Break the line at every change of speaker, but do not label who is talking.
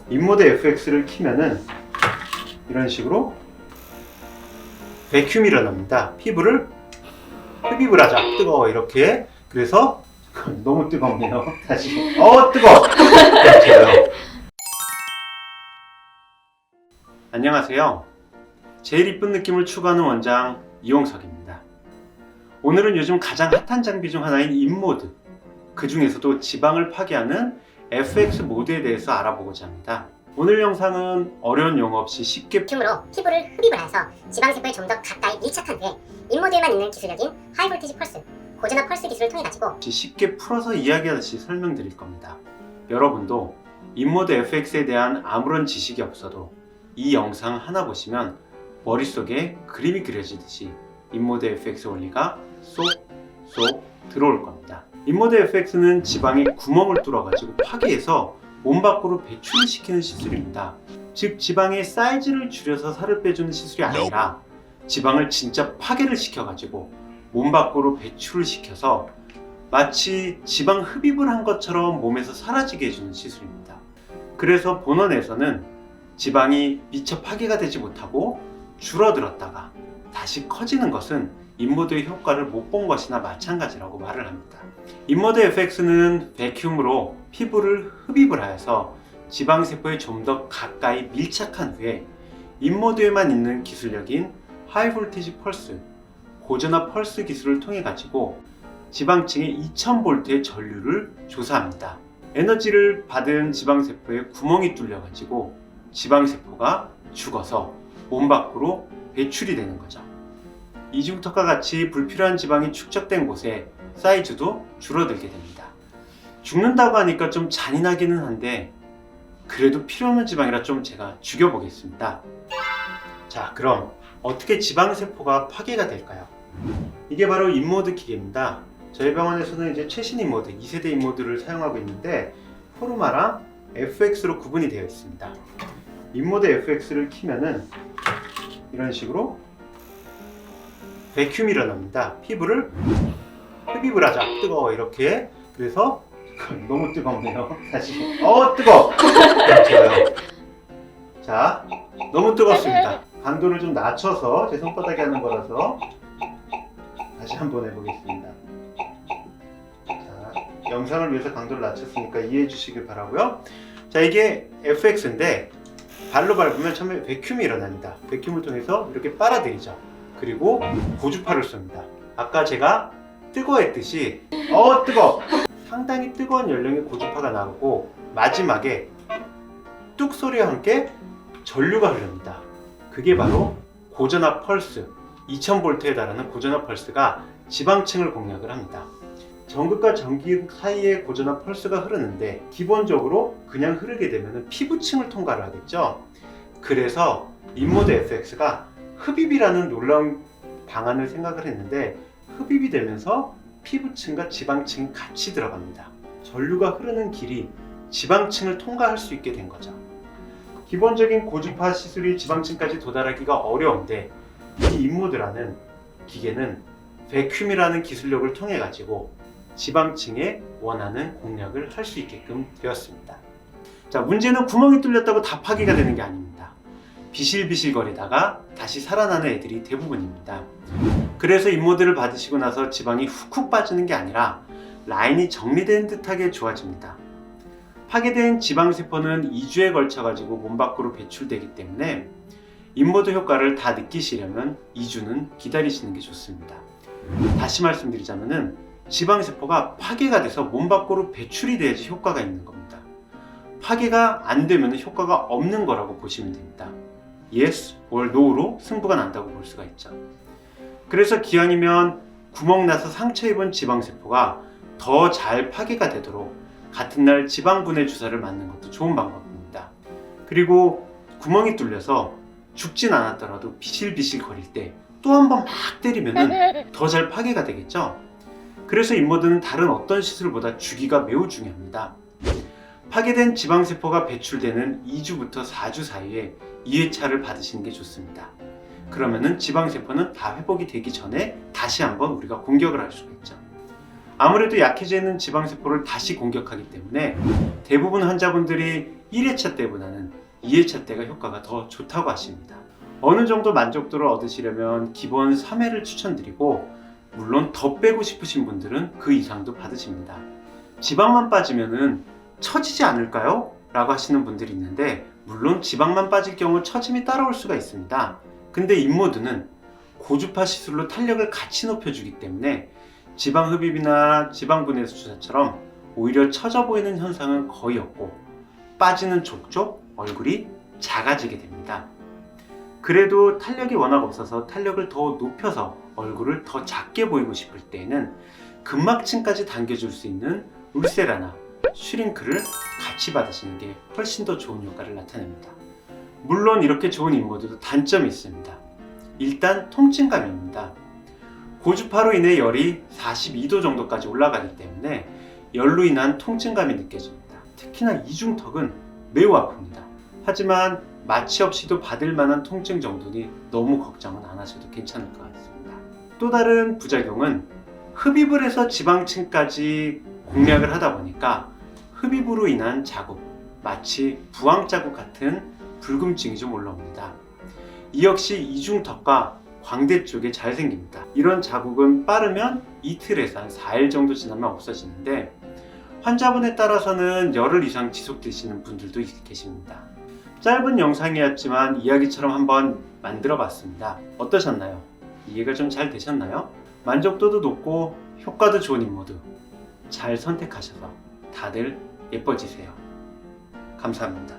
인모드 FX를 키면은 이런 식으로 베큐um이 일어납니다. 피부를 흡입을 하자. 뜨거워 이렇게. 그래서 너무 뜨겁네요. 다시 뜨거워. 이렇게요. 안녕하세요. 제일 이쁜 느낌을 추구하는 원장 이용석입니다. 오늘은 요즘 가장 핫한 장비 중 하나인 인모드, 그 중에서도 지방을 파괴하는 FX 모드에 대해서 알아보고자 합니다. 오늘 영상은 어려운 용어 없이 쉽게
베큐um으로 피부를 흡입을 하여서 지방세포에 좀 더 가까이 밀착한 후에 인모드에만 있는 기술력인 하이볼티지 펄스, 고전압 펄스 기술을 통해 가지고
쉽게 풀어서 이야기하듯이 설명드릴 겁니다. 여러분도 인모드 FX에 대한 아무런 지식이 없어도 이 영상 하나 보시면 머릿속에 그림이 그려지듯이 인모드 FX 원리가 쏙쏙 들어올 겁니다. 인모드 FX는 지방에 구멍을 뚫어가지고 파괴해서 몸 밖으로 배출을 시키는 시술입니다. 즉 지방의 사이즈를 줄여서 살을 빼주는 시술이 아니라 지방을 진짜 파괴를 시켜가지고 몸 밖으로 배출을 시켜서 마치 지방 흡입을 한 것처럼 몸에서 사라지게 해주는 시술입니다. 그래서 본원에서는 지방이 미처 파괴가 되지 못하고 줄어들었다가 다시 커지는 것은 인모드의 효과를 못 본 것이나 마찬가지라고 말을 합니다. 인모드 FX는 베큐um으로 피부를 흡입을 하여서 지방세포에 좀 더 가까이 밀착한 후에 인모드에만 있는 기술력인 하이볼티지 펄스, 고전압 펄스 기술을 통해 가지고 지방층의 2000V의 전류를 조사합니다. 에너지를 받은 지방세포에 구멍이 뚫려 가지고 지방세포가 죽어서 몸 밖으로 배출이 되는 거죠. 이중턱과 같이 불필요한 지방이 축적된 곳에 사이즈도 줄어들게 됩니다. 죽는다고 하니까 좀 잔인하기는 한데 그래도 필요 없는 지방이라 좀 제가 죽여보겠습니다. 자, 그럼 어떻게 지방세포가 파괴가 될까요? 이게 바로 인모드 기계입니다. 저희 병원에서는 이제 최신 인모드, 2세대 인모드를 사용하고 있는데 포르마랑 FX로 구분이 되어 있습니다. 인모드 FX를 키면은 이런 식으로 베큐um이 일어납니다. 피부를 흡입을 하자. 뜨거워 이렇게. 그래서 너무 뜨겁네요. 다시 뜨거워. 이렇게요. 자, 너무 뜨겁습니다. 강도를 좀 낮춰서 제 손바닥에 하는 거라서 다시 한번 해보겠습니다. 자, 영상을 위해서 강도를 낮췄으니까 이해해 주시길 바라고요. 자, 이게 FX인데 발로 밟으면 처음에 베큐um이 일어납니다. 베큐um을 통해서 이렇게 빨아들이죠. 그리고 고주파를 쏩니다. 아까 제가 뜨거워했듯이 뜨거워! 상당히 뜨거운 연령의 고주파가 나오고 마지막에 뚝 소리와 함께 전류가 흐릅니다. 그게 바로 고전압 펄스, 2000V에 달하는 고전압 펄스가 지방층을 공략을 합니다. 전극과 전기극 사이에 고전압 펄스가 흐르는데 기본적으로 그냥 흐르게 되면 피부층을 통과를 하겠죠. 그래서 인모드 FX가 흡입이라는 놀라운 방안을 생각을 했는데 흡입이 되면서 피부층과 지방층이 같이 들어갑니다. 전류가 흐르는 길이 지방층을 통과할 수 있게 된 거죠. 기본적인 고주파 시술이 지방층까지 도달하기가 어려운데 이 인모드라는 기계는 베큐um이라는 기술력을 통해 가지고 지방층에 원하는 공략을 할 수 있게끔 되었습니다. 자, 문제는 구멍이 뚫렸다고 다 파괴가 되는 게 아닙니다. 비실비실거리다가 다시 살아나는 애들이 대부분입니다. 그래서 인모드를 받으시고 나서 지방이 훅훅 빠지는 게 아니라 라인이 정리된 듯하게 좋아집니다. 파괴된 지방세포는 2주에 걸쳐 가지고 몸 밖으로 배출되기 때문에 인모드 효과를 다 느끼시려면 2주는 기다리시는 게 좋습니다. 다시 말씀드리자면은 지방세포가 파괴가 돼서 몸 밖으로 배출이 돼야지 효과가 있는 겁니다. 파괴가 안 되면 효과가 없는 거라고 보시면 됩니다. Yes or No로 승부가 난다고 볼 수가 있죠. 그래서 기왕이면 구멍 나서 상처 입은 지방세포가 더 잘 파괴가 되도록 같은 날 지방분해 주사를 맞는 것도 좋은 방법입니다. 그리고 구멍이 뚫려서 죽진 않았더라도 비실비실 거릴 때 또 한 번 막 때리면 더 잘 파괴가 되겠죠. 그래서 인모드는 다른 어떤 시술보다 주기가 매우 중요합니다. 파괴된 지방세포가 배출되는 2주부터 4주 사이에 2회차를 받으시는 게 좋습니다. 그러면은 지방세포는 다 회복이 되기 전에 다시 한번 우리가 공격을 할 수가 있죠. 아무래도 약해져 있는 지방세포를 다시 공격하기 때문에 대부분 환자분들이 1회차 때보다는 2회차 때가 효과가 더 좋다고 하십니다. 어느 정도 만족도를 얻으시려면 기본 3회를 추천드리고, 물론 더 빼고 싶으신 분들은 그 이상도 받으십니다. 지방만 빠지면은 처지지 않을까요? 라고 하시는 분들이 있는데, 물론 지방만 빠질 경우 처짐이 따라올 수가 있습니다. 근데 인모드는 고주파 시술로 탄력을 같이 높여주기 때문에 지방 흡입이나 지방 분해수 주사처럼 오히려 처져 보이는 현상은 거의 없고, 빠지는 족족 얼굴이 작아지게 됩니다. 그래도 탄력이 워낙 없어서 탄력을 더 높여서 얼굴을 더 작게 보이고 싶을 때에는 근막층까지 당겨줄 수 있는 울세라나 슈링크를 같이 받으시는 게 훨씬 더 좋은 효과를 나타냅니다. 물론 이렇게 좋은 인모드도 단점이 있습니다. 일단 통증감입니다. 고주파로 인해 열이 42도 정도까지 올라가기 때문에 열로 인한 통증감이 느껴집니다. 특히나 이중턱은 매우 아픕니다. 하지만 마취 없이도 받을 만한 통증 정도니 너무 걱정은 안 하셔도 괜찮을 것 같습니다. 또 다른 부작용은 흡입을 해서 지방층까지 공략을 하다 보니까 흡입으로 인한 자국, 마치 부항 자국 같은 붉음증이 좀 올라옵니다. 이 역시 이중턱과 광대 쪽에 잘 생깁니다. 이런 자국은 빠르면 이틀에서 한 4일 정도 지나면 없어지는데, 환자분에 따라서는 열흘 이상 지속되시는 분들도 계십니다. 짧은 영상이었지만 이야기처럼 한번 만들어 봤습니다. 어떠셨나요? 이해가 좀 잘 되셨나요? 만족도도 높고 효과도 좋은 인모드 잘 선택하셔서 다들 예뻐지세요. 감사합니다.